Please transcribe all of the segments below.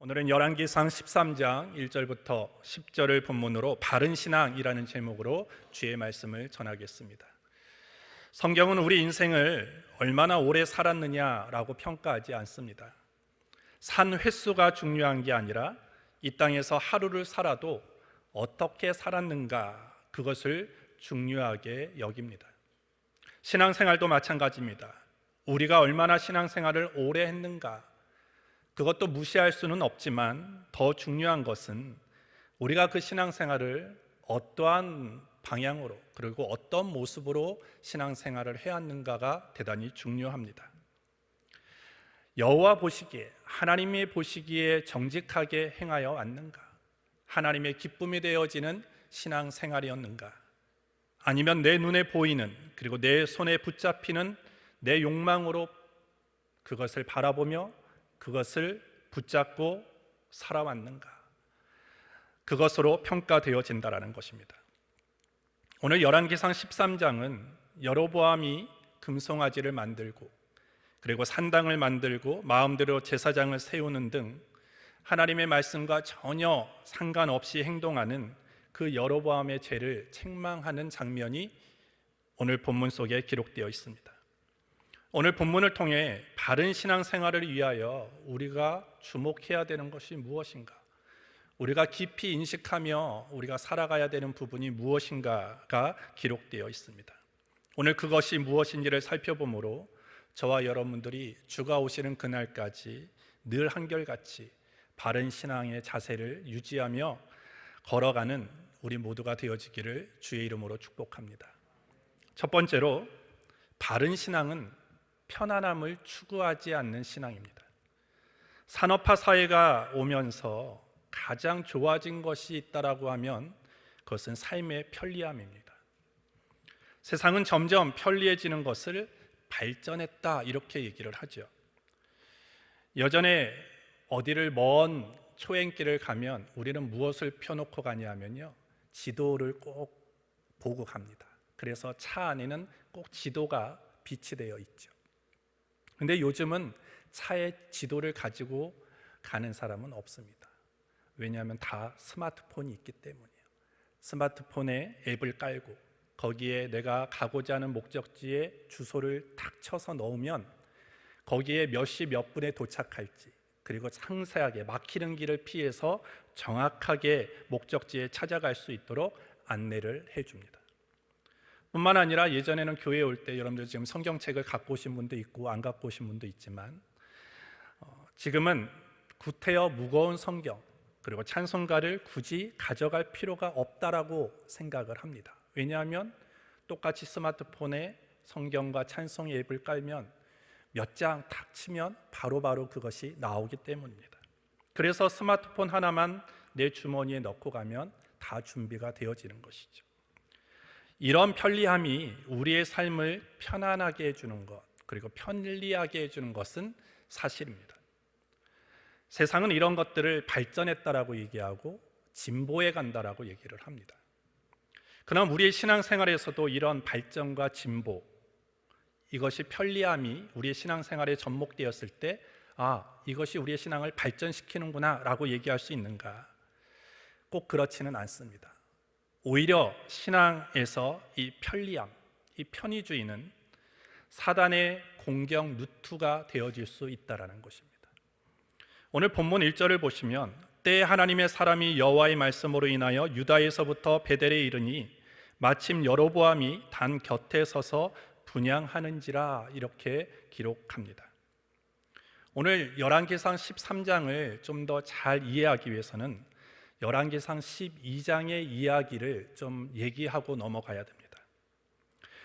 오늘은 열왕기상 13장 1절부터 10절을 본문으로 바른 신앙이라는 제목으로 주의 말씀을 전하겠습니다. 성경은 우리 인생을 얼마나 오래 살았느냐라고 평가하지 않습니다. 산 횟수가 중요한 게 아니라 이 땅에서 하루를 살아도 어떻게 살았는가, 그것을 중요하게 여깁니다. 신앙생활도 마찬가지입니다. 우리가 얼마나 신앙생활을 오래 했는가, 그것도 무시할 수는 없지만 더 중요한 것은 우리가 그 신앙생활을 어떠한 방향으로, 그리고 어떤 모습으로 신앙생활을 해왔는가가 대단히 중요합니다. 여호와 보시기에, 하나님이 보시기에 정직하게 행하여 왔는가? 하나님의 기쁨이 되어지는 신앙생활이었는가? 아니면 내 눈에 보이는, 그리고 내 손에 붙잡히는 내 욕망으로 그것을 바라보며 그것을 붙잡고 살아왔는가? 그것으로 평가되어진다라는 것입니다. 오늘 열왕기상 13장은 여로보암이 금송아지를 만들고, 그리고 산당을 만들고 마음대로 제사장을 세우는 등 하나님의 말씀과 전혀 상관없이 행동하는 그 여로보암의 죄를 책망하는 장면이 오늘 본문 속에 기록되어 있습니다. 오늘 본문을 통해 바른 신앙생활을 위하여 우리가 주목해야 되는 것이 무엇인가, 우리가 깊이 인식하며 우리가 살아가야 되는 부분이 무엇인가가 기록되어 있습니다. 오늘 그것이 무엇인지를 살펴보므로 저와 여러분들이 주가 오시는 그날까지 늘 한결같이 바른 신앙의 자세를 유지하며 걸어가는 우리 모두가 되어지기를 주의 이름으로 축복합니다. 첫 번째로, 바른 신앙은 편안함을 추구하지 않는 신앙입니다. 산업화 사회가 오면서 가장 좋아진 것이 있다라고 하면 그것은 삶의 편리함입니다. 세상은 점점 편리해지는 것을 발전했다, 이렇게 얘기를 하죠. 예전에 어디를 먼 초행길을 가면 우리는 무엇을 펴놓고 가냐면요, 지도를 꼭 보고 갑니다. 그래서 차 안에는 꼭 지도가 비치되어 있죠. 근데 요즘은 차에 지도를 가지고 가는 사람은 없습니다. 왜냐하면 다 스마트폰이 있기 때문이에요. 스마트폰에 앱을 깔고 거기에 내가 가고자 하는 목적지에 주소를 탁 쳐서 넣으면 거기에 몇 시 몇 분에 도착할지, 그리고 상세하게 막히는 길을 피해서 정확하게 목적지에 찾아갈 수 있도록 안내를 해줍니다. 뿐만 아니라 예전에는 교회에 올 때, 여러분들 지금 성경책을 갖고 오신 분도 있고 안 갖고 오신 분도 있지만 지금은 구태여 무거운 성경, 그리고 찬송가를 굳이 가져갈 필요가 없다라고 생각을 합니다. 왜냐하면 똑같이 스마트폰에 성경과 찬송의 앱을 깔면 몇 장 탁 치면 바로바로 그것이 나오기 때문입니다. 그래서 스마트폰 하나만 내 주머니에 넣고 가면 다 준비가 되어지는 것이죠. 이런 편리함이 우리의 삶을 편안하게 해주는 것, 그리고 편리하게 해주는 것은 사실입니다. 세상은 이런 것들을 발전했다라고 얘기하고 진보해 간다라고 얘기를 합니다. 그럼 우리의 신앙생활에서도 이런 발전과 진보, 이것이 편리함이 우리의 신앙생활에 접목되었을 때, 이것이 우리의 신앙을 발전시키는구나 라고 얘기할 수 있는가? 꼭 그렇지는 않습니다. 오히려 신앙에서 이 편리함, 이 편의주의는 사단의 공격 루트가 되어질 수 있다는 것입니다. 오늘 본문 1절을 보시면, 때에 하나님의 사람이 여호와의 말씀으로 인하여 유다에서부터 베델에 이르니 마침 여로보암이 단 곁에 서서 분향하는지라, 이렇게 기록합니다. 오늘 열왕기상 13장을 좀 더 잘 이해하기 위해서는 열왕기상 12장의 이야기를 좀 얘기하고 넘어가야 됩니다.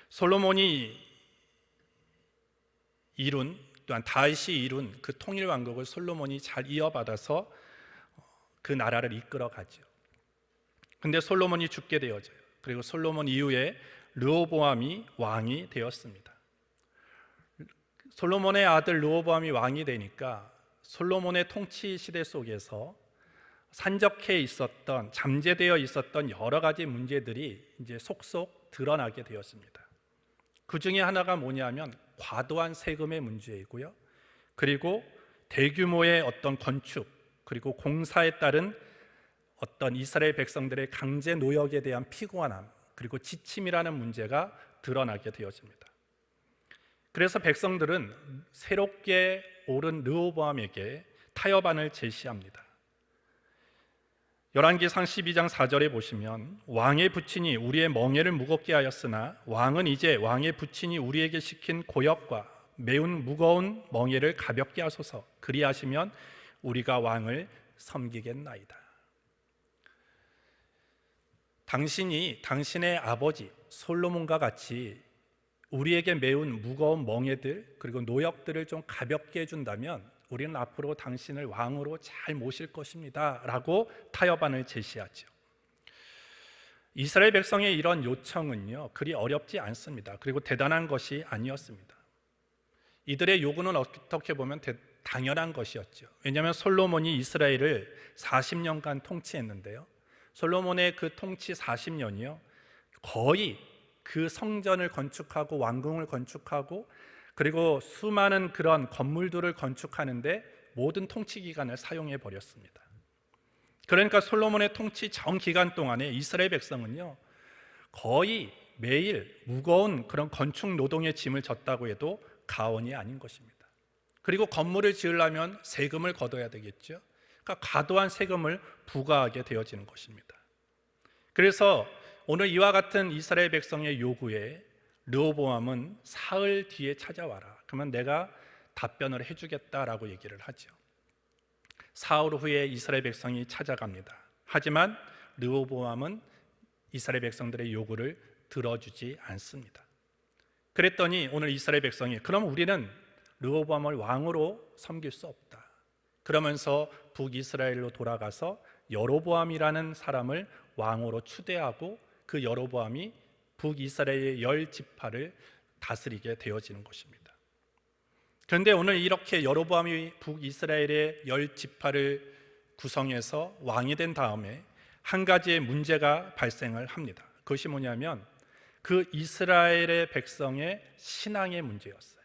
솔로몬이 이룬, 또한 다윗이 이룬 그 통일 왕국을 솔로몬이 잘 이어받아서 그 나라를 이끌어 가죠. 근데 솔로몬이 죽게 되어져요. 그리고 솔로몬 이후에 르호보암이 왕이 되었습니다. 솔로몬의 아들 르호보암이 왕이 되니까 솔로몬의 통치 시대 속에서 산적해 있었던, 잠재되어 있었던 여러 가지 문제들이 이제 속속 드러나게 되었습니다. 그 중에 하나가 뭐냐면 과도한 세금의 문제이고요, 그리고 대규모의 어떤 건축, 그리고 공사에 따른 어떤 이스라엘 백성들의 강제 노역에 대한 피곤함, 그리고 지침이라는 문제가 드러나게 되어집니다. 그래서 백성들은 새롭게 오른 르호보암에게 타협안을 제시합니다. 열왕기상 12장 4절에 보시면 왕의 부친이 우리의 멍에를 무겁게 하였으나 왕은 이제 왕의 부친이 우리에게 시킨 고역과 매운 무거운 멍에를 가볍게 하소서. 그리하시면 우리가 왕을 섬기겠나이다. 당신이 당신의 아버지 솔로몬과 같이 우리에게 매운 무거운 멍에들 그리고 노역들을 좀 가볍게 해준다면 우리는 앞으로 당신을 왕으로 잘 모실 것입니다 라고 타협안을 제시하죠. 이스라엘 백성의 이런 요청은요, 그리 어렵지 않습니다. 그리고 대단한 것이 아니었습니다. 이들의 요구는 어떻게 보면 당연한 것이었죠. 왜냐하면 솔로몬이 이스라엘을 40년간 통치했는데요, 솔로몬의 그 통치 40년이요 거의 그 성전을 건축하고 왕궁을 건축하고 그리고 수많은 그런 건물들을 건축하는데 모든 통치 기간을 사용해 버렸습니다. 그러니까 솔로몬의 통치 전 기간 동안에 이스라엘 백성은요 거의 매일 무거운 그런 건축 노동의 짐을 졌다고 해도 가언이 아닌 것입니다. 그리고 건물을 지으려면 세금을 걷어야 되겠죠. 그러니까 과도한 세금을 부과하게 되어지는 것입니다. 그래서 오늘 이와 같은 이스라엘 백성의 요구에 르호보암은 사흘 뒤에 찾아와라. 그러면 내가 답변을 해주겠다라고 얘기를 하죠. 사흘 후에 이스라엘 백성이 찾아갑니다. 하지만 르호보암은 이스라엘 백성들의 요구를 들어주지 않습니다. 그랬더니 오늘 이스라엘 백성이 그럼 우리는 르호보암을 왕으로 섬길 수 없다. 그러면서 북이스라엘로 돌아가서 여로보암이라는 사람을 왕으로 추대하고 그 여로보암이 북이스라엘의 10지파를 다스리게 되어지는 것입니다. 그런데 오늘 이렇게 여로보암이 북이스라엘의 10지파를 구성해서 왕이 된 다음에 한 가지의 문제가 발생을 합니다. 그것이 뭐냐면 그 이스라엘의 백성의 신앙의 문제였어요.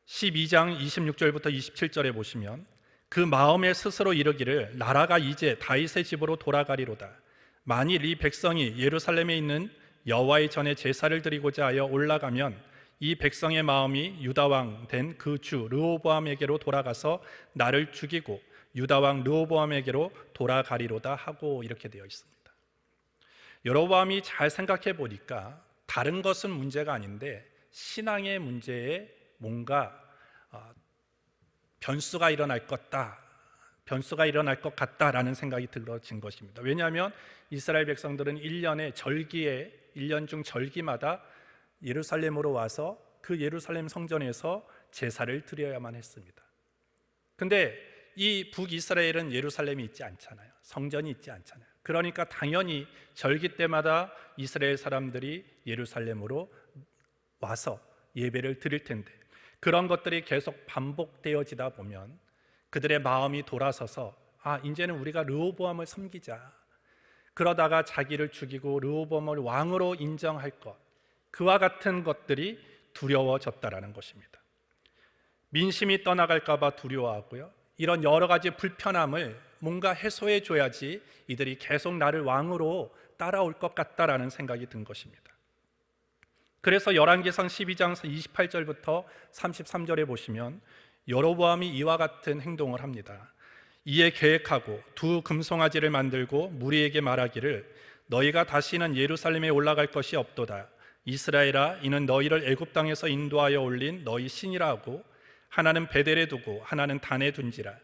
12장 26절부터 27절에 보시면 그 마음에 스스로 이르기를 나라가 이제 다윗의 집으로 돌아가리로다. 만일 이 백성이 예루살렘에 있는 여호와의 전에 제사를 드리고자 하여 올라가면 이 백성의 마음이 유다왕 된 그 주 르호보암에게로 돌아가서 나를 죽이고 유다왕 르호보암에게로 돌아가리로다 하고 이렇게 되어 있습니다. 여로보암이 잘 생각해 보니까 다른 것은 문제가 아닌데 신앙의 문제에 뭔가 변수가 일어날 것 같다라는 생각이 들어진 것입니다. 왜냐하면 이스라엘 백성들은 1년 중 절기마다 예루살렘으로 와서 그 예루살렘 성전에서 제사를 드려야만 했습니다. 근데 이 북이스라엘은 예루살렘이 있지 않잖아요. 성전이 있지 않잖아요. 그러니까 당연히 절기 때마다 이스라엘 사람들이 예루살렘으로 와서 예배를 드릴 텐데 그런 것들이 계속 반복되어지다 보면 그들의 마음이 돌아서서 이제는 우리가 르호보암을 섬기자. 그러다가 자기를 죽이고 르호보암을 왕으로 인정할 것, 그와 같은 것들이 두려워졌다라는 것입니다. 민심이 떠나갈까 봐 두려워하고요. 이런 여러 가지 불편함을 뭔가 해소해 줘야지 이들이 계속 나를 왕으로 따라올 것 같다라는 생각이 든 것입니다. 그래서 열왕기상 12장 28절부터 33절에 보시면 여로보암이 이와 같은 행동을 합니다. 이에 계획하고 두 금송아지를 만들고 무리에게 말하기를 너희가 다시는 예루살렘에 올라갈 것이 없도다. 이스라엘아, 이는 너희를 애굽 땅에서 인도하여 올린 너희 신이라 하고 하나는 베델에 두고 하나는 단에 둔지라.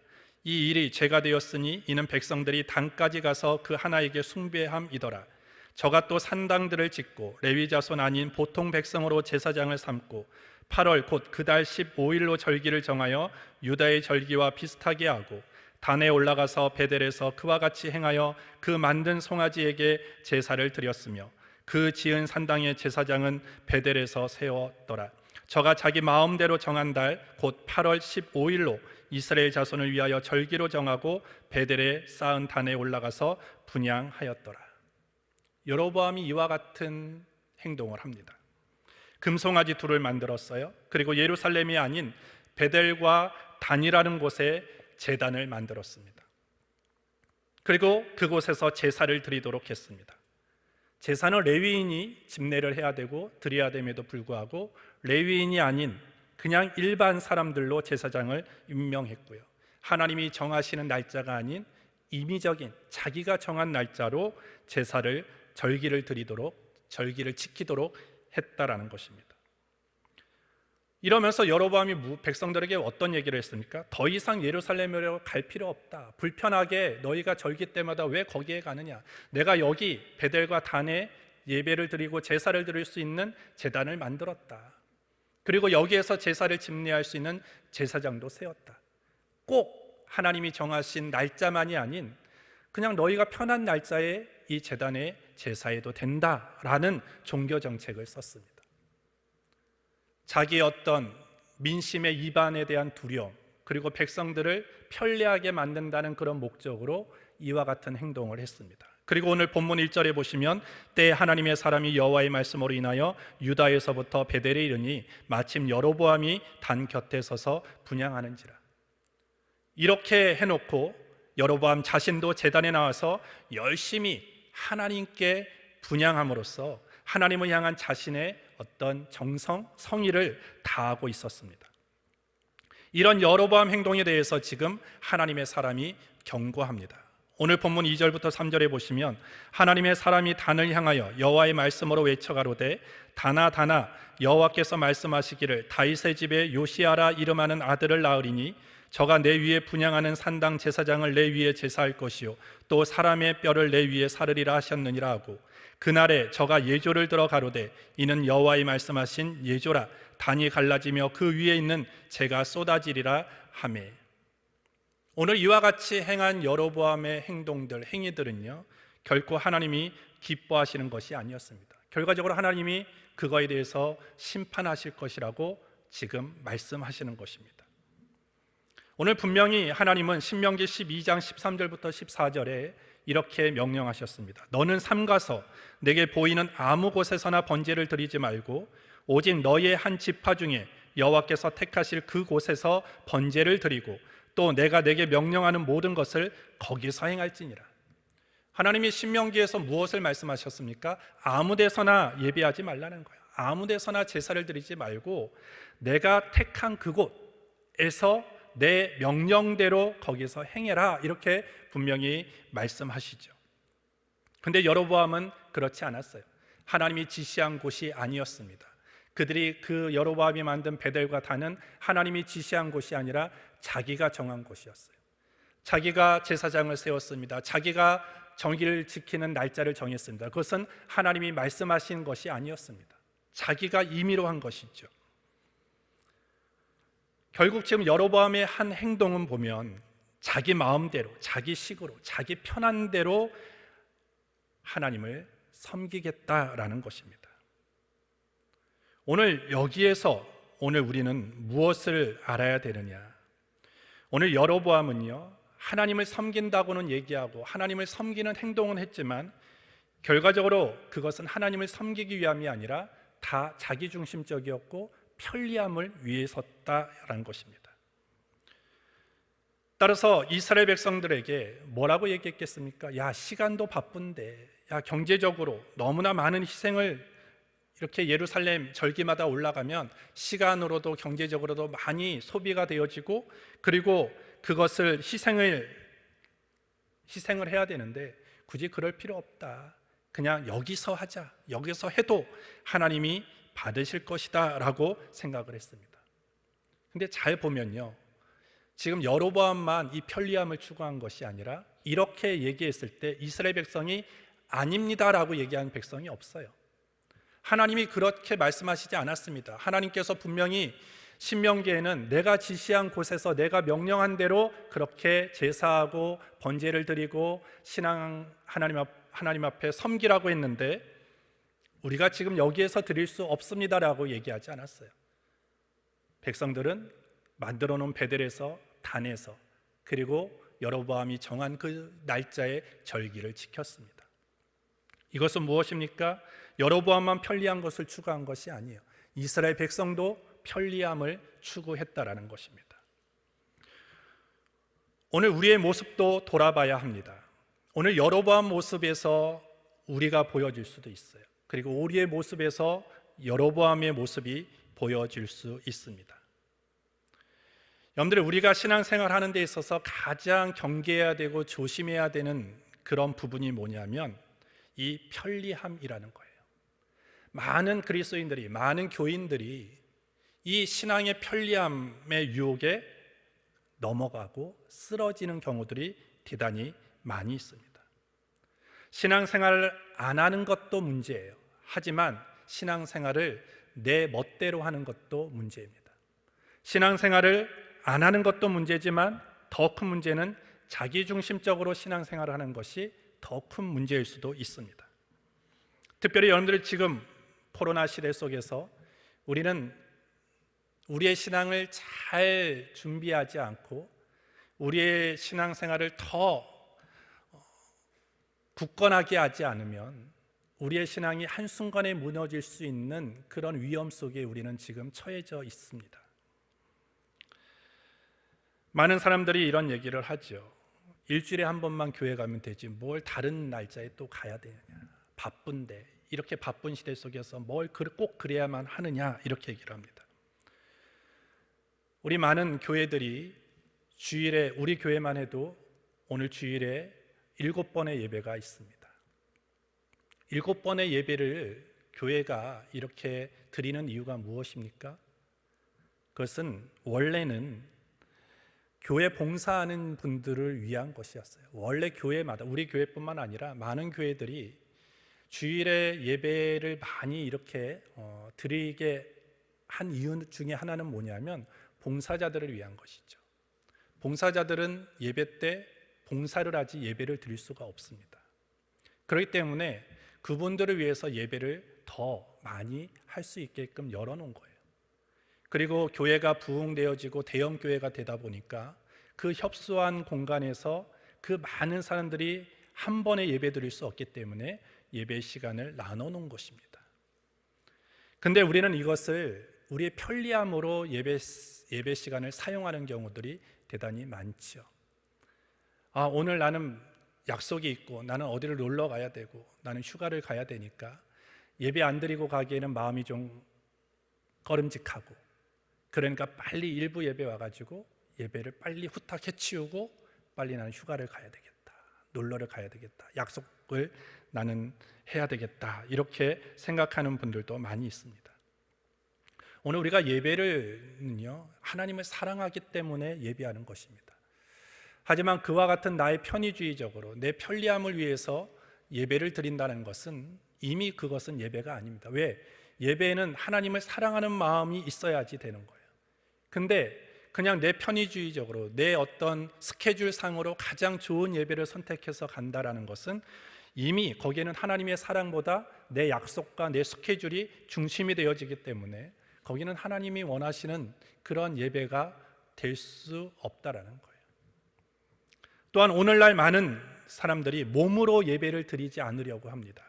이 일이 죄가 되었으니 이는 백성들이 단까지 가서 그 하나에게 숭배함이더라. 저가 또 산당들을 짓고 레위 자손 아닌 보통 백성으로 제사장을 삼고 8월 곧 그 달 15일로 절기를 정하여 유다의 절기와 비슷하게 하고 단에 올라가서 베델에서 그와 같이 행하여 그 만든 송아지에게 제사를 드렸으며 그 지은 산당의 제사장은 베델에서 세웠더라. 저가 자기 마음대로 정한 달 곧 8월 15일로 이스라엘 자손을 위하여 절기로 정하고 베델에 쌓은 단에 올라가서 분향하였더라. 여로보암이 이와 같은 행동을 합니다. 금송아지 둘을 만들었어요. 그리고 예루살렘이 아닌 베델과 단이라는 곳에 제단을 만들었습니다. 그리고 그곳에서 제사를 드리도록 했습니다. 제사는 레위인이 집례를 해야 되고 드려야 됨에도 불구하고 레위인이 아닌 그냥 일반 사람들로 제사장을 임명했고요. 하나님이 정하시는 날짜가 아닌 임의적인 자기가 정한 날짜로 제사를 절기를 지키도록 했다라는 것입니다. 이러면서 여로보암이 백성들에게 어떤 얘기를 했습니까? 더 이상 예루살렘으로 갈 필요 없다. 불편하게 너희가 절기 때마다 왜 거기에 가느냐? 내가 여기 베델과 단에 예배를 드리고 제사를 드릴 수 있는 제단을 만들었다. 그리고 여기에서 제사를 집례할 수 있는 제사장도 세웠다. 꼭 하나님이 정하신 날짜만이 아닌 그냥 너희가 편한 날짜에 이 제단에 제사해도 된다라는 종교 정책을 썼습니다. 자기의 어떤 민심의 이반에 대한 두려움, 그리고 백성들을 편리하게 만든다는 그런 목적으로 이와 같은 행동을 했습니다. 그리고 오늘 본문 1절에 보시면 때에 하나님의 사람이 여호와의 말씀으로 인하여 유다에서부터 베델에 이르니 마침 여로보암이 단 곁에 서서 분향하는지라. 이렇게 해놓고 여로보암 자신도 제단에 나와서 열심히 하나님께 분향함으로써 하나님을 향한 자신의 어떤 정성, 성의를 다하고 있었습니다. 이런 여로보암 행동에 대해서 지금 하나님의 사람이 경고합니다. 오늘 본문 2절부터 3절에 보시면 하나님의 사람이 단을 향하여 여호와의 말씀으로 외쳐가로되 단아 단아 여호와께서 말씀하시기를 다윗의 집에 요시아라 이름하는 아들을 낳으리니 저가 내 위에 분향하는 산당 제사장을 내 위에 제사할 것이요 또 사람의 뼈를 내 위에 사르리라 하셨느니라 하고 그날에 저가 예조를 들어 가로되 이는 여호와의 말씀하신 예조라 단이 갈라지며 그 위에 있는 재가 쏟아지리라 하매. 오늘 이와 같이 행한 여로보암의 행동들, 행위들은요 결코 하나님이 기뻐하시는 것이 아니었습니다. 결과적으로 하나님이 그거에 대해서 심판하실 것이라고 지금 말씀하시는 것입니다. 오늘 분명히 하나님은 신명기 12장 13절부터 14절에 이렇게 명령하셨습니다. 너는 삼가서 내게 보이는 아무 곳에서나 번제를 드리지 말고 오직 너의 한 지파 중에 여호와께서 택하실 그 곳에서 번제를 드리고 또 내가 내게 명령하는 모든 것을 거기서 행할지니라. 하나님이 신명기에서 무엇을 말씀하셨습니까? 아무 데서나 예배하지 말라는 거예요. 아무 데서나 제사를 드리지 말고 내가 택한 그곳에서 내 명령대로 거기서 행해라, 이렇게 분명히 말씀하시죠. 근데 여로보암은 그렇지 않았어요. 하나님이 지시한 곳이 아니었습니다. 그들이 그 여로보암이 만든 베델과 단은 하나님이 지시한 곳이 아니라 자기가 정한 곳이었어요. 자기가 제사장을 세웠습니다. 자기가 정기를 지키는 날짜를 정했습니다. 그것은 하나님이 말씀하신 것이 아니었습니다. 자기가 임의로 한 것이죠. 결국 지금 여로보암의 한 행동은 보면 자기 마음대로, 자기 식으로, 자기 편한 대로 하나님을 섬기겠다라는 것입니다. 오늘 여기에서 오늘 우리는 무엇을 알아야 되느냐? 오늘 여로보암은요 하나님을 섬긴다고는 얘기하고 하나님을 섬기는 행동은 했지만 결과적으로 그것은 하나님을 섬기기 위함이 아니라 다 자기중심적이었고 편리함을 위해서다라는 것입니다. 따라서 이스라엘 백성들에게 뭐라고 얘기했겠습니까? 야, 시간도 바쁜데, 야, 경제적으로 너무나 많은 희생을 이렇게 예루살렘 절기마다 올라가면 시간으로도 경제적으로도 많이 소비가 되어지고 그리고 그것을 희생을 해야 되는데 굳이 그럴 필요 없다. 그냥 여기서 하자. 여기서 해도 하나님이 받으실 것이다 라고 생각을 했습니다. 근데 잘 보면요 지금 여로보암만 이 편리함을 추구한 것이 아니라 이렇게 얘기했을 때 이스라엘 백성이 아닙니다 라고 얘기하는 백성이 없어요. 하나님이 그렇게 말씀하시지 않았습니다. 하나님께서 분명히 신명기에는 내가 지시한 곳에서 내가 명령한 대로 그렇게 제사하고 번제를 드리고 신앙 하나님 앞에 섬기라고 했는데 우리가 지금 여기에서 드릴 수 없습니다라고 얘기하지 않았어요. 백성들은 만들어 놓은 베델에서 단에서 그리고 여로보암이 정한 그 날짜의 절기를 지켰습니다. 이것은 무엇입니까? 여로보암만 편리한 것을 추구한 것이 아니에요. 이스라엘 백성도 편리함을 추구했다라는 것입니다. 오늘 우리의 모습도 돌아봐야 합니다. 오늘 여로보암 모습에서 우리가 보여질 수도 있어요. 그리고 우리의 모습에서 여로보암의 모습이 보여질 수 있습니다. 여러분들, 우리가 신앙생활 하는 데 있어서 가장 경계해야 되고 조심해야 되는 그런 부분이 뭐냐면 이 편리함이라는 거예요. 많은 그리스도인들이, 많은 교인들이 이 신앙의 편리함의 유혹에 넘어가고 쓰러지는 경우들이 대단히 많이 있습니다. 신앙생활을 안 하는 것도 문제예요. 하지만 신앙생활을 내 멋대로 하는 것도 문제입니다. 신앙생활을 안 하는 것도 문제지만 더 큰 문제는 자기중심적으로 신앙생활을 하는 것이 더 큰 문제일 수도 있습니다. 특별히 여러분들이 지금 코로나 시대 속에서 우리는 우리의 신앙을 잘 준비하지 않고 우리의 신앙생활을 더 굳건하게 하지 않으면 우리의 신앙이 한순간에 무너질 수 있는 그런 위험 속에 우리는 지금 처해져 있습니다. 많은 사람들이 이런 얘기를 하죠. 일주일에 한 번만 교회 가면 되지 뭘 다른 날짜에 또 가야 되느냐, 바쁜데 이렇게 바쁜 시대 속에서 뭘 꼭 그래야만 하느냐, 이렇게 얘기를 합니다. 우리 많은 교회들이 주일에, 우리 교회만 해도 오늘 주일에 7번의 예배가 있습니다. 7번의 예배를 교회가 이렇게 드리는 이유가 무엇입니까? 그것은 원래는 교회 봉사하는 분들을 위한 것이었어요. 원래 교회마다, 우리 교회뿐만 아니라 많은 교회들이 주일에 예배를 많이 이렇게 드리게 한 이유 중에 하나는 뭐냐면 봉사자들을 위한 것이죠. 봉사자들은 예배 때 봉사를 하지 예배를 드릴 수가 없습니다. 그렇기 때문에 그분들을 위해서 예배를 더 많이 할 수 있게끔 열어놓은 거예요. 그리고 교회가 부흥되어지고 대형 교회가 되다 보니까 그 협소한 공간에서 그 많은 사람들이 한 번에 예배 드릴 수 없기 때문에 예배 시간을 나눠놓은 것입니다. 근데 우리는 이것을 우리의 편리함으로 예배 시간을 사용하는 경우들이 대단히 많죠. 오늘 나는 약속이 있고 나는 어디를 놀러 가야 되고 나는 휴가를 가야 되니까 예배 안 드리고 가기에는 마음이 좀 꺼름직하고, 그러니까 빨리 일부 예배 와가지고 예배를 빨리 후딱 해치우고 빨리 나는 휴가를 가야 되겠다, 놀러를 가야 되겠다, 약속을 나는 해야 되겠다, 이렇게 생각하는 분들도 많이 있습니다. 오늘 우리가 예배를요, 하나님을 사랑하기 때문에 예배하는 것입니다. 하지만 그와 같은 나의 편의주의적으로 내 편리함을 위해서 예배를 드린다는 것은 이미 그것은 예배가 아닙니다. 왜? 예배에는 하나님을 사랑하는 마음이 있어야지 되는 거예요. 근데 그냥 내 편의주의적으로 내 어떤 스케줄상으로 가장 좋은 예배를 선택해서 간다라는 것은 이미 거기에는 하나님의 사랑보다 내 약속과 내 스케줄이 중심이 되어지기 때문에 거기는 하나님이 원하시는 그런 예배가 될 수 없다라는 거예요. 또한 오늘날 많은 사람들이 몸으로 예배를 드리지 않으려고 합니다.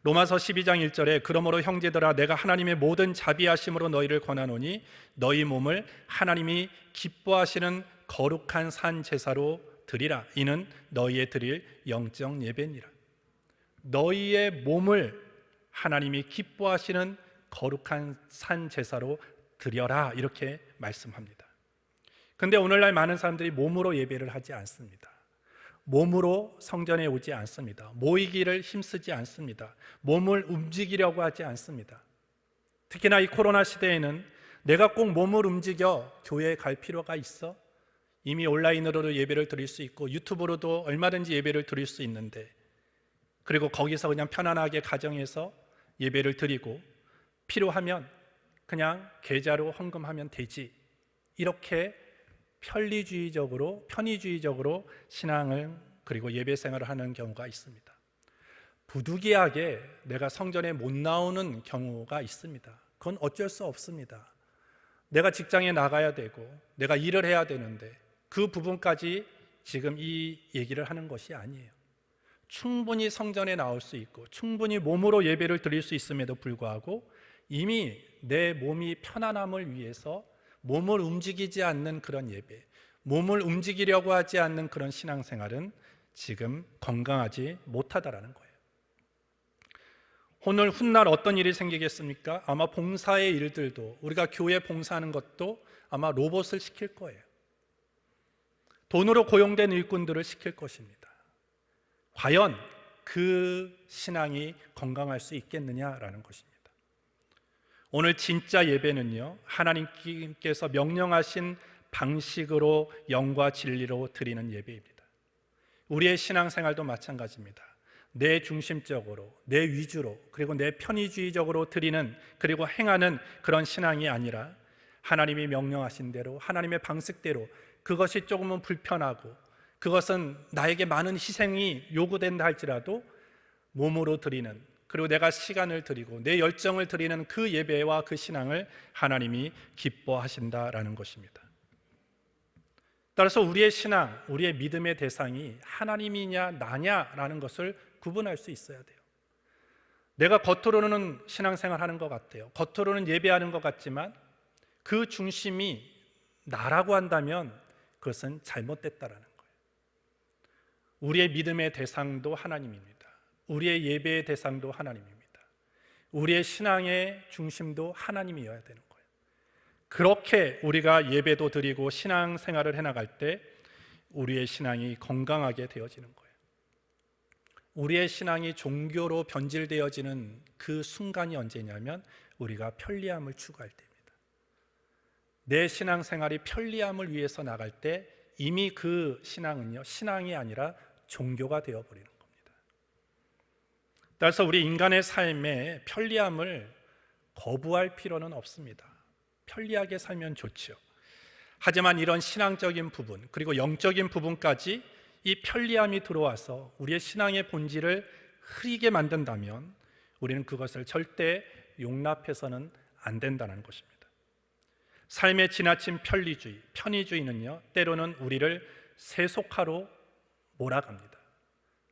로마서 12장 1절에 그러므로 형제들아 내가 하나님의 모든 자비하심으로 너희를 권하노니 너희 몸을 하나님이 기뻐하시는 거룩한 산 제사로 드리라. 이는 너희의 드릴 영적 예배니라. 너희의 몸을 하나님이 기뻐하시는 거룩한 산 제사로 드려라, 이렇게 말씀합니다. 근데 오늘날 많은 사람들이 몸으로 예배를 하지 않습니다. 몸으로 성전에 오지 않습니다. 모이기를 힘쓰지 않습니다. 몸을 움직이려고 하지 않습니다. 특히나 이 코로나 시대에는 내가 꼭 몸을 움직여 교회에 갈 필요가 있어? 이미 온라인으로도 예배를 드릴 수 있고 유튜브로도 얼마든지 예배를 드릴 수 있는데, 그리고 거기서 그냥 편안하게 가정에서 예배를 드리고 필요하면 그냥 계좌로 헌금하면 되지, 이렇게 편의주의적으로 신앙을 그리고 예배 생활을 하는 경우가 있습니다. 부득이하게 내가 성전에 못 나오는 경우가 있습니다. 그건 어쩔 수 없습니다. 내가 직장에 나가야 되고 내가 일을 해야 되는데 그 부분까지 지금 이 얘기를 하는 것이 아니에요. 충분히 성전에 나올 수 있고 충분히 몸으로 예배를 드릴 수 있음에도 불구하고 이미 내 몸이 편안함을 위해서 몸을 움직이지 않는 그런 예배, 몸을 움직이려고 하지 않는 그런 신앙생활은 지금 건강하지 못하다라는 거예요. 오늘 훗날 어떤 일이 생기겠습니까? 아마 봉사의 일들도, 우리가 교회 봉사하는 것도 아마 로봇을 시킬 거예요. 돈으로 고용된 일꾼들을 시킬 것입니다. 과연 그 신앙이 건강할 수 있겠느냐라는 것입니다. 오늘 진짜 예배는요, 하나님께서 명령하신 방식으로 영과 진리로 드리는 예배입니다. 우리의 신앙생활도 마찬가지입니다. 내 중심적으로, 내 위주로, 그리고 내 편의주의적으로 드리는, 그리고 행하는 그런 신앙이 아니라 하나님이 명령하신 대로, 하나님의 방식대로, 그것이 조금은 불편하고 그것은 나에게 많은 희생이 요구된다 할지라도 몸으로 드리는, 그리고 내가 시간을 드리고 내 열정을 드리는 그 예배와 그 신앙을 하나님이 기뻐하신다라는 것입니다. 따라서 우리의 신앙, 우리의 믿음의 대상이 하나님이냐 나냐라는 것을 구분할 수 있어야 돼요. 내가 겉으로는 신앙생활 하는 것 같아요. 겉으로는 예배하는 것 같지만 그 중심이 나라고 한다면 그것은 잘못됐다라는 거예요. 우리의 믿음의 대상도 하나님입니다. 우리의 예배의 대상도 하나님입니다. 우리의 신앙의 중심도 하나님이어야 되는 거예요. 그렇게 우리가 예배도 드리고 신앙생활을 해나갈 때 우리의 신앙이 건강하게 되어지는 거예요. 우리의 신앙이 종교로 변질되어지는 그 순간이 언제냐면 우리가 편리함을 추구할 때입니다. 내 신앙생활이 편리함을 위해서 나갈 때 이미 그 신앙은요, 신앙이 아니라 종교가 되어버리는 겁니다. 따라서 우리 인간의 삶에 편리함을 거부할 필요는 없습니다. 편리하게 살면 좋죠. 하지만 이런 신앙적인 부분, 그리고 영적인 부분까지 이 편리함이 들어와서 우리의 신앙의 본질을 흐리게 만든다면 우리는 그것을 절대 용납해서는 안 된다는 것입니다. 삶의 지나친 편리주의, 편의주의는요, 때로는 우리를 세속화로 몰아갑니다.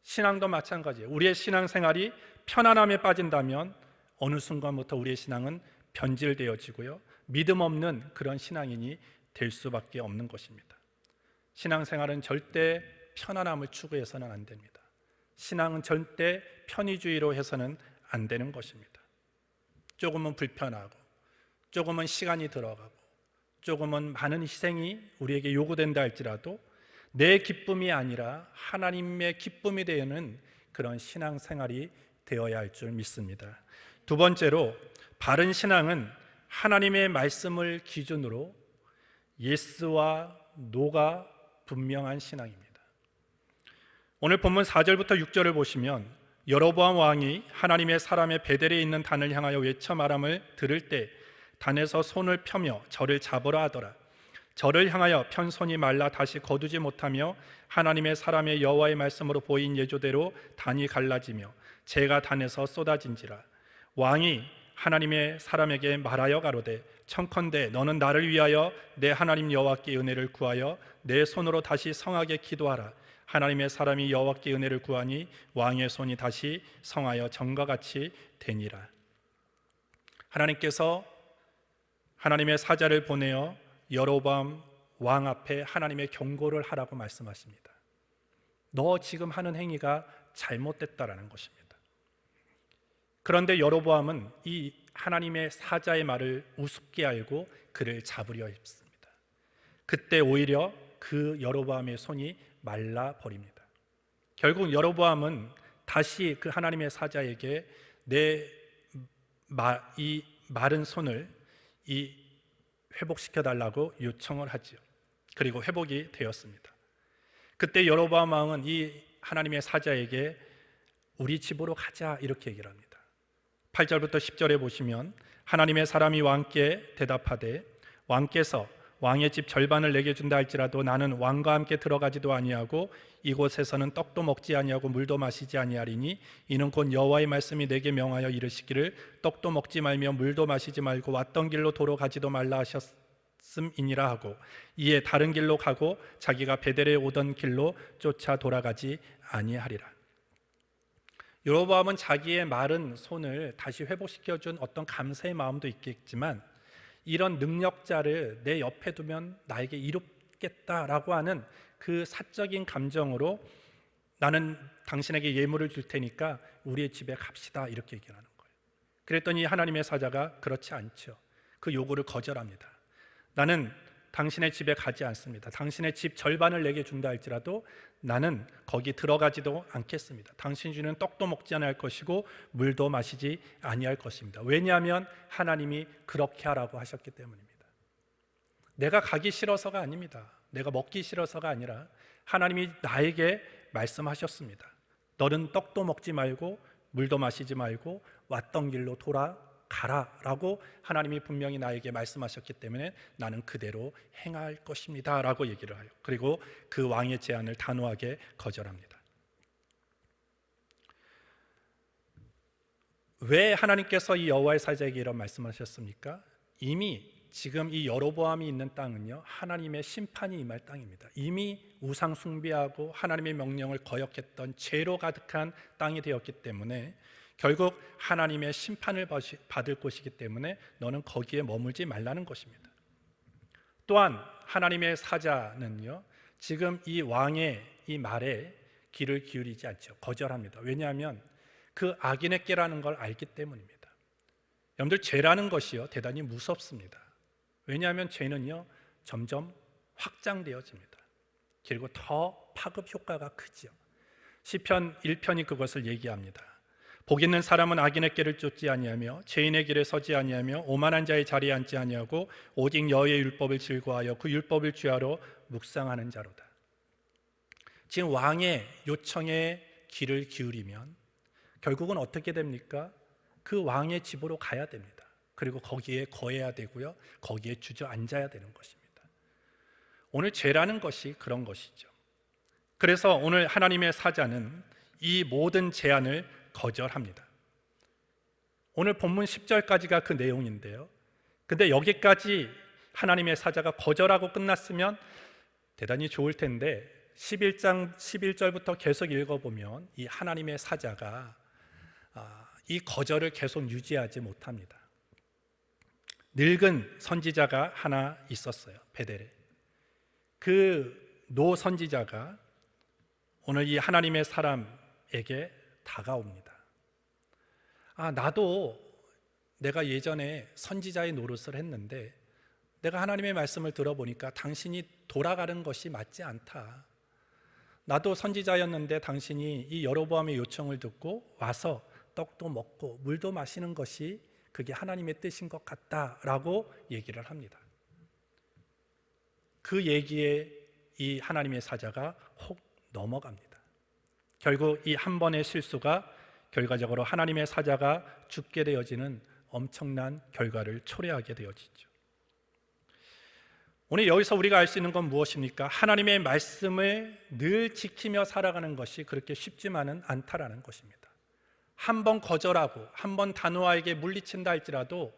신앙도 마찬가지예요. 우리의 신앙생활이 편안함에 빠진다면 어느 순간부터 우리의 신앙은 변질되어지고요, 믿음 없는 그런 신앙인이 될 수밖에 없는 것입니다. 신앙생활은 절대 편안함을 추구해서는 안 됩니다. 신앙은 절대 편의주의로 해서는 안 되는 것입니다. 조금은 불편하고, 조금은 시간이 들어가고, 조금은 많은 희생이 우리에게 요구된다 할지라도 내 기쁨이 아니라 하나님의 기쁨이 되는 그런 신앙생활이 되어야 할 줄 믿습니다. 두 번째로, 바른 신앙은 하나님의 말씀을 기준으로 예스와 노가 분명한 신앙입니다. 오늘 본문 4절부터 6절을 보시면 여로보암 왕이 하나님의 사람의 베델에 있는 단을 향하여 외쳐 말함을 들을 때 단에서 손을 펴며 저를 잡으라 하더라. 저를 향하여 편 손이 말라 다시 거두지 못하며 하나님의 사람의 여호와의 말씀으로 보인 예조대로 단이 갈라지며 재가 단에서 쏟아진지라. 왕이 하나님의 사람에게 말하여 가로되 청컨대 너는 나를 위하여 내 하나님 여호와께 은혜를 구하여 내 손으로 다시 성하게 기도하라. 하나님의 사람이 여호와께 은혜를 구하니 왕의 손이 다시 성하여 전과 같이 되니라. 하나님께서 하나님의 사자를 보내어 여로보암 왕 앞에 하나님의 경고를 하라고 말씀하십니다. 너 지금 하는 행위가 잘못됐다라는 것입니다. 그런데 여로보암은 이 하나님의 사자의 말을 우습게 알고 그를 잡으려 했습니다. 그때 오히려 그 여로보암의 손이 말라 버립니다. 결국 여로보암은 다시 그 하나님의 사자에게 이 마른 손을 회복시켜 달라고 요청을 하지요. 그리고 회복이 되었습니다. 그때 여로보암 왕은 이 하나님의 사자에게 우리 집으로 가자 이렇게 얘기를 합니다. 8절부터 10절에 보시면 하나님의 사람이 왕께 대답하되 왕께서 왕의 집 절반을 내게 준다 할지라도 나는 왕과 함께 들어가지도 아니하고 이곳에서는 떡도 먹지 아니하고 물도 마시지 아니하리니 이는 곧 여호와의 말씀이 내게 명하여 이르시기를 떡도 먹지 말며 물도 마시지 말고 왔던 길로 도로 가지도 말라 하셨음이니라 하고 이에 다른 길로 가고 자기가 베델에 오던 길로 쫓아 돌아가지 아니하리라. 여로보암은 자기의 마른 손을 다시 회복시켜준 어떤 감사의 마음도 있겠지만 이런 능력자를 내 옆에 두면 나에게 이롭게 있겠다라고 하는 그 사적인 감정으로 나는 당신에게 예물을 줄 테니까 우리의 집에 갑시다 이렇게 얘기하는 거예요. 그랬더니 하나님의 사자가 그렇지 않죠. 그 요구를 거절합니다. 나는 당신의 집에 가지 않습니다. 당신의 집 절반을 내게 준다 할지라도 나는 거기 들어가지도 않겠습니다. 당신 주는 떡도 먹지 않을 것이고 물도 마시지 아니할 것입니다. 왜냐하면 하나님이 그렇게 하라고 하셨기 때문입니다. 내가 가기 싫어서가 아닙니다. 내가 먹기 싫어서가 아니라 하나님이 나에게 말씀하셨습니다. 너는 떡도 먹지 말고 물도 마시지 말고 왔던 길로 돌아가라 라고 하나님이 분명히 나에게 말씀하셨기 때문에 나는 그대로 행할 것입니다 라고 얘기를 해요. 그리고 그 왕의 제안을 단호하게 거절합니다. 왜 하나님께서 이 여호와의 사자에게 이런 말씀하셨습니까? 이미 지금 이 여로보암이 있는 땅은요, 하나님의 심판이 임할 땅입니다. 이미 우상 숭배하고 하나님의 명령을 거역했던 죄로 가득한 땅이 되었기 때문에 결국 하나님의 심판을 받을 곳이기 때문에 너는 거기에 머물지 말라는 것입니다. 또한 하나님의 사자는요, 지금 이 왕의 이 말에 귀를 기울이지 않죠. 거절합니다. 왜냐하면 그 악인의 깨라는 걸 알기 때문입니다. 여러분들, 죄라는 것이요, 대단히 무섭습니다. 왜냐하면 죄는요, 점점 확장되어집니다. 그리고 더 파급 효과가 크죠. 시편 1편이 그것을 얘기합니다. 복 있는 사람은 악인의 길을 쫓지 아니하며 죄인의 길에 서지 아니하며 오만한 자의 자리에 앉지 아니하고 오직 여호와의 율법을 즐거워하여 그 율법을 주야로 묵상하는 자로다. 지금 왕의 요청에 귀를 기울이면 결국은 어떻게 됩니까? 그 왕의 집으로 가야 됩니다. 그리고 거기에 거해야 되고요, 거기에 주저앉아야 되는 것입니다. 오늘 죄라는 것이 그런 것이죠. 그래서 오늘 하나님의 사자는 이 모든 제안을 거절합니다. 오늘 본문 10절까지가 그 내용인데요, 근데 여기까지 하나님의 사자가 거절하고 끝났으면 대단히 좋을 텐데 11장 11절부터 계속 읽어보면 이 하나님의 사자가 이 거절을 계속 유지하지 못합니다. 늙은 선지자가 하나 있었어요. 베델에. 그 노 선지자가 오늘 이 하나님의 사람에게 다가옵니다. 나도 내가 예전에 선지자의 노릇을 했는데 내가 하나님의 말씀을 들어보니까 당신이 돌아가는 것이 맞지 않다. 나도 선지자였는데 당신이 이 여로보암의 요청을 듣고 와서 떡도 먹고 물도 마시는 것이 그게 하나님의 뜻인 것 같다라고 얘기를 합니다. 그 얘기에 이 하나님의 사자가 혹 넘어갑니다. 결국 이 한 번의 실수가 결과적으로 하나님의 사자가 죽게 되어지는 엄청난 결과를 초래하게 되어지죠. 오늘 여기서 우리가 알 수 있는 건 무엇입니까? 하나님의 말씀을 늘 지키며 살아가는 것이 그렇게 쉽지만은 않다라는 것입니다. 한 번 거절하고 한 번 단호하게 물리친다 할지라도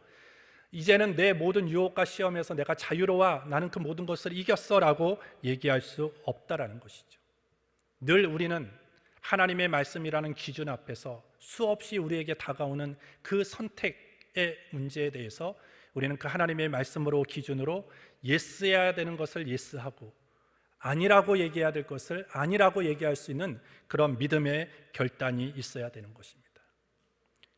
이제는 내 모든 유혹과 시험에서 내가 자유로워, 나는 그 모든 것을 이겼어 라고 얘기할 수 없다라는 것이죠. 늘 우리는 하나님의 말씀이라는 기준 앞에서 수없이 우리에게 다가오는 그 선택의 문제에 대해서 우리는 그 하나님의 말씀으로 기준으로 예스해야 되는 것을 예스하고 아니라고 얘기해야 될 것을 아니라고 얘기할 수 있는 그런 믿음의 결단이 있어야 되는 것입니다.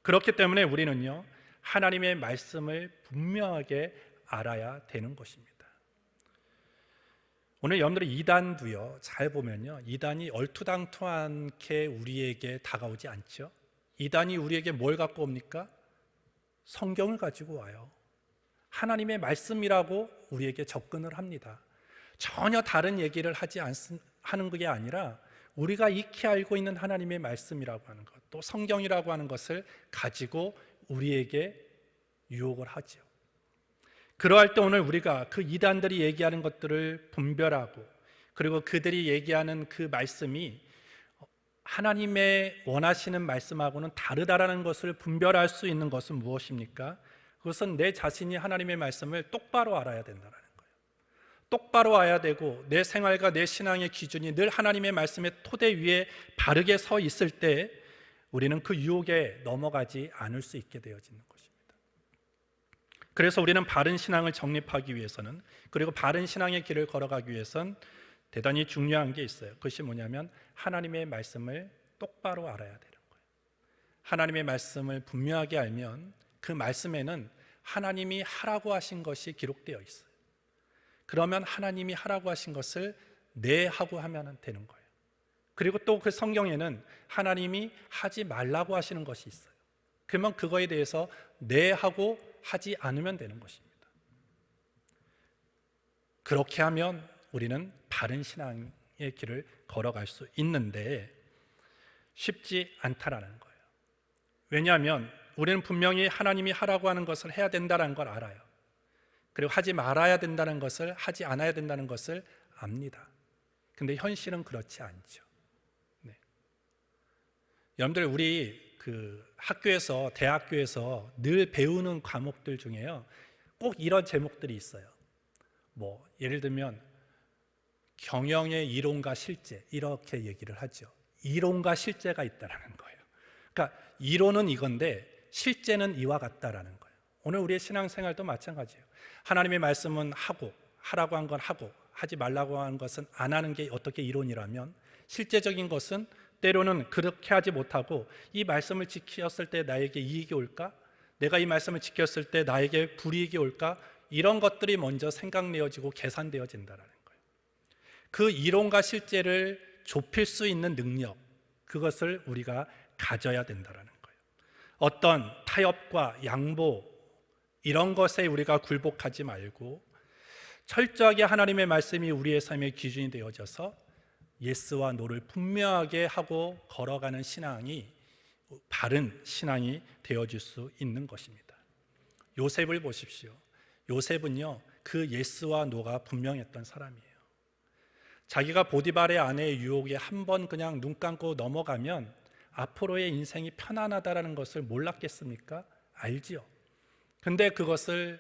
그렇기 때문에 우리는요, 하나님의 말씀을 분명하게 알아야 되는 것입니다. 오늘 여러분들이 이단도요, 잘 보면요, 이단이 얼토당토않게 우리에게 다가오지 않죠. 이단이 우리에게 뭘 갖고 옵니까? 성경을 가지고 와요. 하나님의 말씀이라고 우리에게 접근을 합니다. 전혀 다른 얘기를 하는 게 아니라 우리가 익히 알고 있는 하나님의 말씀이라고 하는 것, 또 성경이라고 하는 것을 가지고 우리에게 유혹을 하죠. 그러할 때 오늘 우리가 그 이단들이 얘기하는 것들을 분별하고, 그리고 그들이 얘기하는 그 말씀이 하나님의 원하시는 말씀하고는 다르다라는 것을 분별할 수 있는 것은 무엇입니까? 그것은 내 자신이 하나님의 말씀을 똑바로 알아야 된다는 거예요. 똑바로 알아야 되고 내 생활과 내 신앙의 기준이 늘 하나님의 말씀의 토대 위에 바르게 서 있을 때 우리는 그 유혹에 넘어가지 않을 수 있게 되어지는 것입니다. 그래서 우리는 바른 신앙을 정립하기 위해서는, 그리고 바른 신앙의 길을 걸어가기 위해서는 대단히 중요한 게 있어요. 그것이 뭐냐면 하나님의 말씀을 똑바로 알아야 되는 거예요. 하나님의 말씀을 분명하게 알면 그 말씀에는 하나님이 하라고 하신 것이 기록되어 있어요. 그러면 하나님이 하라고 하신 것을 네 하고 하면 되는 거예요. 그리고 또 그 성경에는 하나님이 하지 말라고 하시는 것이 있어요. 그러면 그거에 대해서 네 하고 하지 않으면 되는 것입니다. 그렇게 하면 우리는 바른 신앙의 길을 걸어갈 수 있는데 쉽지 않다라는 거예요. 왜냐하면 우리는 분명히 하나님이 하라고 하는 것을 해야 된다는 걸 알아요. 그리고 하지 말아야 된다는 것을, 하지 않아야 된다는 것을 압니다. 근데 현실은 그렇지 않죠. 네. 여러분들, 우리 학교에서, 대학교에서 늘 배우는 과목들 중에요, 꼭 이런 제목들이 있어요. 예를 들면 경영의 이론과 실제, 이렇게 얘기를 하죠. 이론과 실제가 있다라는 거예요. 그러니까 이론은 이건데 실제는 이와 같다라는 거예요. 오늘 우리의 신앙생활도 마찬가지예요. 하나님의 말씀은 하라고 한 건 하고, 하지 말라고 한 것은 안 하는 게 어떻게 이론이라면, 실제적인 것은 때로는 그렇게 하지 못하고 이 말씀을 지켰을 때 나에게 이익이 올까? 내가 이 말씀을 지켰을 때 나에게 불이익이 올까? 이런 것들이 먼저 생각내어지고 계산되어진다는 거예요. 그 이론과 실제를 좁힐 수 있는 능력, 그것을 우리가 가져야 된다는 거예요. 어떤 타협과 양보, 이런 것에 우리가 굴복하지 말고 철저하게 하나님의 말씀이 우리의 삶의 기준이 되어져서 예스와 노를 분명하게 하고 걸어가는 신앙이 바른 신앙이 되어질 수 있는 것입니다. 요셉을 보십시오. 요셉은요, 그 예스와 노가 분명했던 사람이에요. 자기가 보디발의 아내의 유혹에 한번 그냥 눈 감고 넘어가면 앞으로의 인생이 편안하다는 것을 몰랐겠습니까? 알지요. 근데 그것을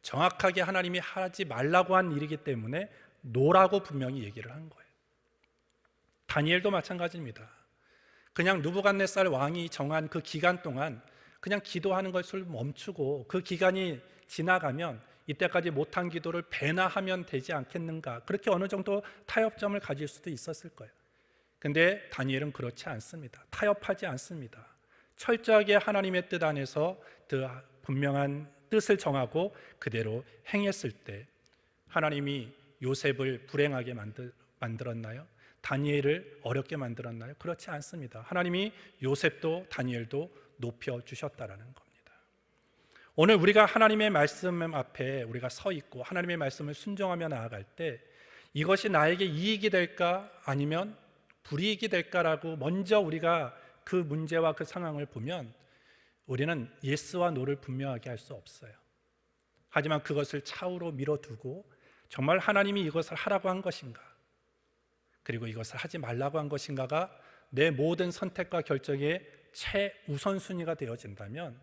정확하게 하나님이 하지 말라고 한 일이기 때문에 노라고 분명히 얘기를 한 거예요. 다니엘도 마찬가지입니다. 그냥 느부갓네살 왕이 정한 그 기간 동안 그냥 기도하는 것을 멈추고 그 기간이 지나가면 이때까지 못한 기도를 배나 하면 되지 않겠는가, 그렇게 어느 정도 타협점을 가질 수도 있었을 거예요. 근데 다니엘은 그렇지 않습니다. 타협하지 않습니다. 철저하게 하나님의 뜻 안에서 그 분명한 뜻을 정하고 그대로 행했을 때 하나님이 요셉을 불행하게 만들었나요? 다니엘을 어렵게 만들었나요? 그렇지 않습니다. 하나님이 요셉도 다니엘도 높여주셨다라는 겁니다. 오늘 우리가 하나님의 말씀 앞에 우리가 서 있고 하나님의 말씀을 순종하며 나아갈 때 이것이 나에게 이익이 될까 아니면 불이익이 될까라고 먼저 우리가 그 문제와 그 상황을 보면 우리는 예스와 노를 분명하게 할 수 없어요. 하지만 그것을 차후로 밀어두고 정말 하나님이 이것을 하라고 한 것인가, 그리고 이것을 하지 말라고 한 것인가가 내 모든 선택과 결정의 최우선순위가 되어진다면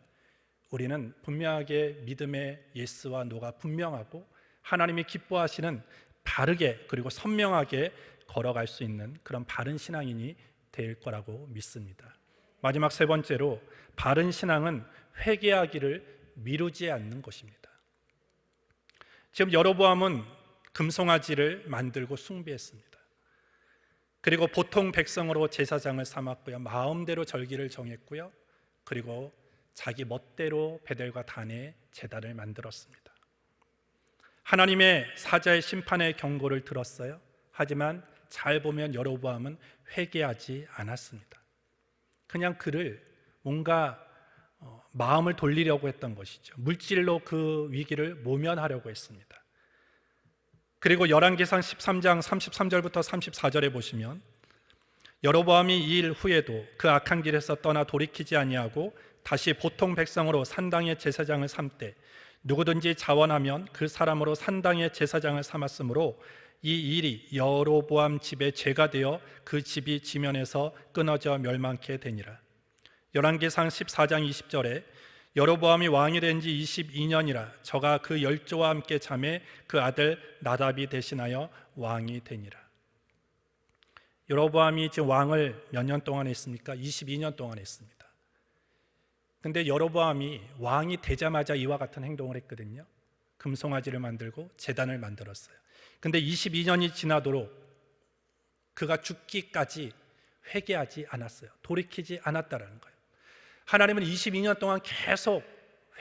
우리는 분명하게 믿음의 예스와 노가 분명하고 하나님이 기뻐하시는 바르게 그리고 선명하게 걸어갈 수 있는 그런 바른 신앙인이 될 거라고 믿습니다. 마지막 세 번째로, 바른 신앙은 회개하기를 미루지 않는 것입니다. 지금 여로보암은 금송아지를 만들고 숭배했습니다. 그리고 보통 백성으로 제사장을 삼았고요, 마음대로 절기를 정했고요, 그리고 자기 멋대로 베델과 단의 제단을 만들었습니다. 하나님의 사자의 심판의 경고를 들었어요. 하지만 잘 보면 여로보암은 회개하지 않았습니다. 그냥 그를 뭔가 마음을 돌리려고 했던 것이죠. 물질로 그 위기를 모면하려고 했습니다. 그리고 열왕기상 13장 33절부터 34절에 보시면 여로보암이 이 일 후에도 그 악한 길에서 떠나 돌이키지 아니하고 다시 보통 백성으로 산당의 제사장을 삼되 누구든지 자원하면 그 사람으로 산당의 제사장을 삼았으므로 이 일이 여로보암 집의 죄가 되어 그 집이 지면에서 끊어져 멸망케 되니라. 열왕기상 14장 20절에 여로보암이 왕이 된 지 22년이라 저가 그 열조와 함께 잠에 그 아들 나답이 대신하여 왕이 되니라. 여로보암이 지금 왕을 몇 년 동안 했습니까? 22년 동안 했습니다. 근데 여로보암이 왕이 되자마자 이와 같은 행동을 했거든요. 금송아지를 만들고 제단을 만들었어요. 근데 22년이 지나도록 그가 죽기까지 회개하지 않았어요. 돌이키지 않았다라는 거예요. 하나님은 22년 동안 계속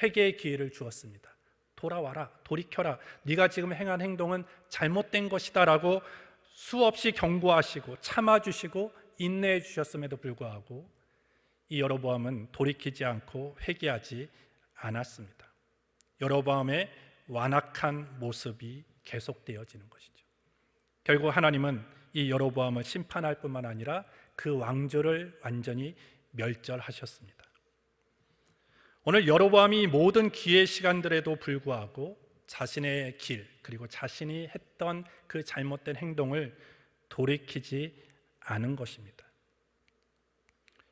회개의 기회를 주었습니다. 돌아와라, 돌이켜라, 네가 지금 행한 행동은 잘못된 것이다 라고 수없이 경고하시고 참아주시고 인내해 주셨음에도 불구하고 이 여로보암은 돌이키지 않고 회개하지 않았습니다. 여로보암의 완악한 모습이 계속되어지는 것이죠. 결국 하나님은 이 여로보암을 심판할 뿐만 아니라 그 왕조를 완전히 멸절하셨습니다. 오늘 여로보암이 모든 기회 시간들에도 불구하고 자신의 길 그리고 자신이 했던 그 잘못된 행동을 돌이키지 않은 것입니다.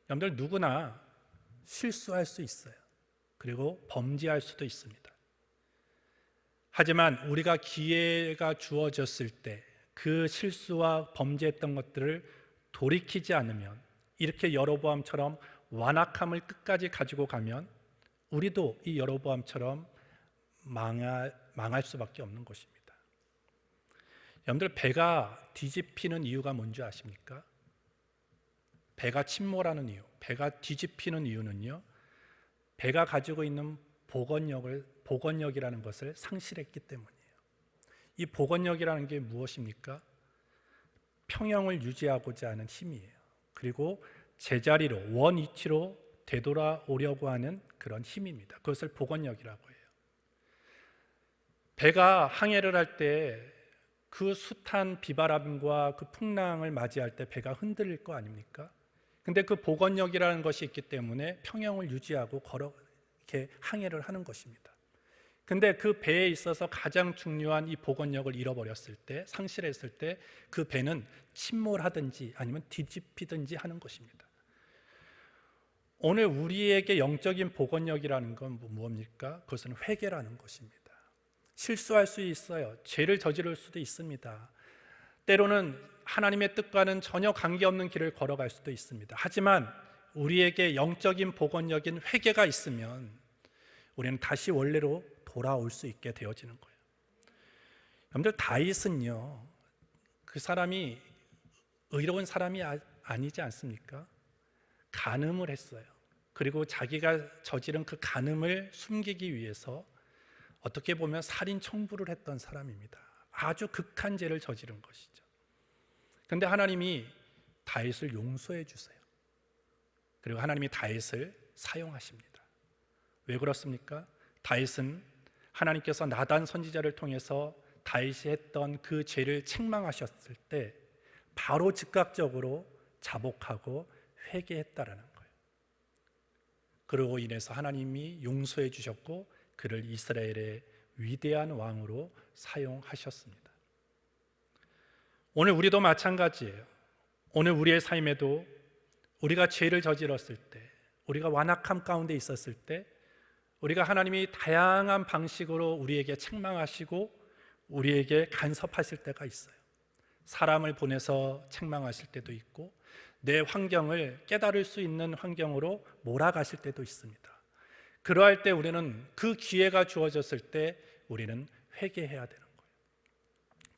여러분들 누구나 실수할 수 있어요. 그리고 범죄할 수도 있습니다. 하지만 우리가 기회가 주어졌을 때 그 실수와 범죄했던 것들을 돌이키지 않으면, 이렇게 여로보암처럼 완악함을 끝까지 가지고 가면 우리도 이 여로보암처럼 망할 수밖에 없는 것입니다. 여러분들 배가 뒤집히는 이유가 뭔지 아십니까? 배가 침몰하는 이유, 배가 뒤집히는 이유는요, 배가 가지고 있는 복원력이라는 것을 상실했기 때문이에요. 이 복원력이라는 게 무엇입니까? 평형을 유지하고자 하는 힘이에요. 그리고 제자리로, 원위치로 되돌아오려고 하는 그런 힘입니다. 그것을 복원력이라고 해요. 배가 항해를 할 때 그 숱한 비바람과 그 풍랑을 맞이할 때 배가 흔들릴 거 아닙니까? 근데 그 복원력이라는 것이 있기 때문에 평형을 유지하고 이렇게 항해를 하는 것입니다. 근데 그 배에 있어서 가장 중요한 이 복원력을 잃어버렸을 때, 상실했을 때 그 배는 침몰하든지 아니면 뒤집히든지 하는 것입니다. 오늘 우리에게 영적인 복원력이라는 건 무엇입니까? 그것은 회개라는 것입니다. 실수할 수 있어요. 죄를 저지를 수도 있습니다. 때로는 하나님의 뜻과는 전혀 관계없는 길을 걸어갈 수도 있습니다. 하지만 우리에게 영적인 복원력인 회개가 있으면 우리는 다시 원래로 돌아올 수 있게 되어지는 거예요. 여러분들, 다윗은요, 그 사람이 의로운 사람이 아니지 않습니까? 간음을 했어요. 그리고 자기가 저지른 그 간음을 숨기기 위해서 어떻게 보면 살인 청부를 했던 사람입니다. 아주 극한 죄를 저지른 것이죠. 그런데 하나님이 다윗을 용서해 주세요. 그리고 하나님이 다윗을 사용하십니다. 왜 그렇습니까? 다윗은 하나님께서 나단 선지자를 통해서 다윗이 했던 그 죄를 책망하셨을 때 바로 즉각적으로 자복하고 회개했다라는 거예요. 그러고 인해서 하나님이 용서해 주셨고 그를 이스라엘의 위대한 왕으로 사용하셨습니다. 오늘 우리도 마찬가지예요. 오늘 우리의 삶에도 우리가 죄를 저질렀을 때, 우리가 완악함 가운데 있었을 때, 우리가 하나님이 다양한 방식으로 우리에게 책망하시고 우리에게 간섭하실 때가 있어요. 사람을 보내서 책망하실 때도 있고, 내 환경을 깨달을 수 있는 환경으로 몰아가실 때도 있습니다. 그러할 때 우리는 그 기회가 주어졌을 때 우리는 회개해야 되는 거예요.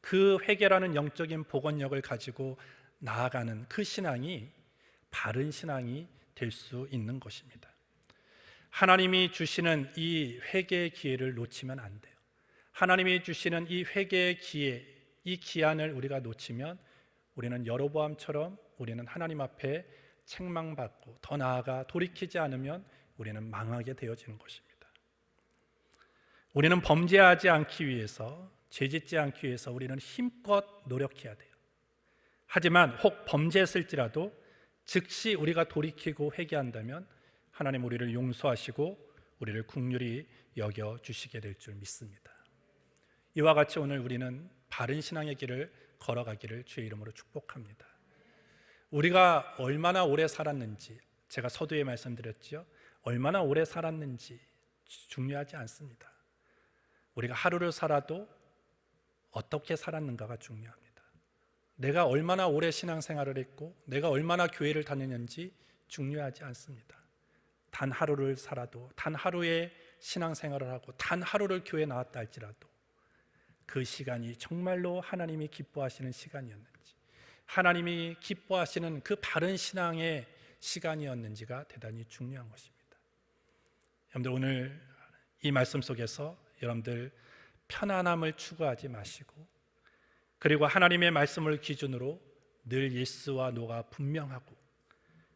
그 회개라는 영적인 복원력을 가지고 나아가는 그 신앙이 바른 신앙이 될 수 있는 것입니다. 하나님이 주시는 이 회개의 기회를 놓치면 안 돼요. 하나님이 주시는 이 회개의 기회, 이 기한을 우리가 놓치면 우리는 여로보암처럼 우리는 하나님 앞에 책망받고 더 나아가 돌이키지 않으면 우리는 망하게 되어지는 것입니다. 우리는 범죄하지 않기 위해서, 죄짓지 않기 위해서 우리는 힘껏 노력해야 돼요. 하지만 혹 범죄했을지라도 즉시 우리가 돌이키고 회개한다면 하나님 우리를 용서하시고 우리를 긍휼히 여겨주시게 될 줄 믿습니다. 이와 같이 오늘 우리는 바른 신앙의 길을 걸어가기를 주의 이름으로 축복합니다. 우리가 얼마나 오래 살았는지, 제가 서두에 말씀드렸죠. 얼마나 오래 살았는지 중요하지 않습니다. 우리가 하루를 살아도 어떻게 살았는가가 중요합니다. 내가 얼마나 오래 신앙생활을 했고 내가 얼마나 교회를 다녔는지 중요하지 않습니다. 단 하루를 살아도, 단 하루의 신앙생활을 하고 단 하루를 교회에 나왔다 할지라도 그 시간이 정말로 하나님이 기뻐하시는 시간이었는지, 하나님이 기뻐하시는 그 바른 신앙의 시간이었는지가 대단히 중요한 것입니다. 여러분들, 오늘 이 말씀 속에서 여러분들 편안함을 추구하지 마시고, 그리고 하나님의 말씀을 기준으로 늘 예스와 노가 분명하고,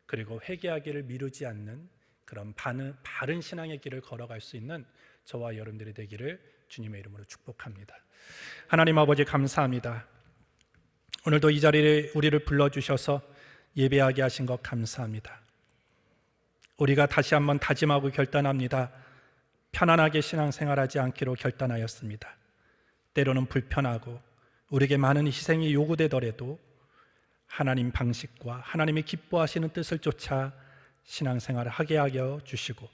그리고 회개하기를 미루지 않는 그런 바른 신앙의 길을 걸어갈 수 있는 저와 여러분들이 되기를 주님의 이름으로 축복합니다. 하나님 아버지, 감사합니다. 오늘도 이 자리에 우리를 불러주셔서 예배하게 하신 것 감사합니다. 우리가 다시 한번 다짐하고 결단합니다. 편안하게 신앙생활하지 않기로 결단하였습니다. 때로는 불편하고 우리에게 많은 희생이 요구되더라도 하나님 방식과 하나님이 기뻐하시는 뜻을 쫓아 신앙생활을 하게 하여 주시고,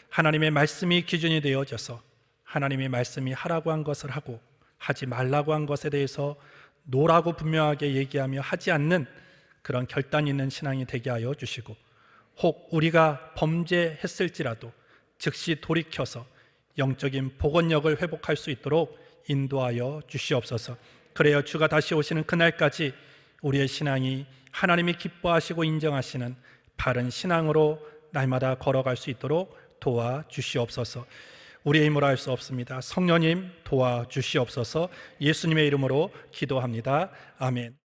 하나님의 말씀이 기준이 되어져서 하나님의 말씀이 하라고 한 것을 하고 하지 말라고 한 것에 대해서 노라고 분명하게 얘기하며 하지 않는 그런 결단 있는 신앙이 되게 하여 주시고, 혹 우리가 범죄했을지라도 즉시 돌이켜서 영적인 복원력을 회복할 수 있도록 인도하여 주시옵소서. 그래야 주가 다시 오시는 그날까지 우리의 신앙이 하나님이 기뻐하시고 인정하시는 바른 신앙으로 날마다 걸어갈 수 있도록 도와주시옵소서. 우리의 힘으로 할 수 없습니다. 성령님 도와주시옵소서. 예수님의 이름으로 기도합니다. 아멘.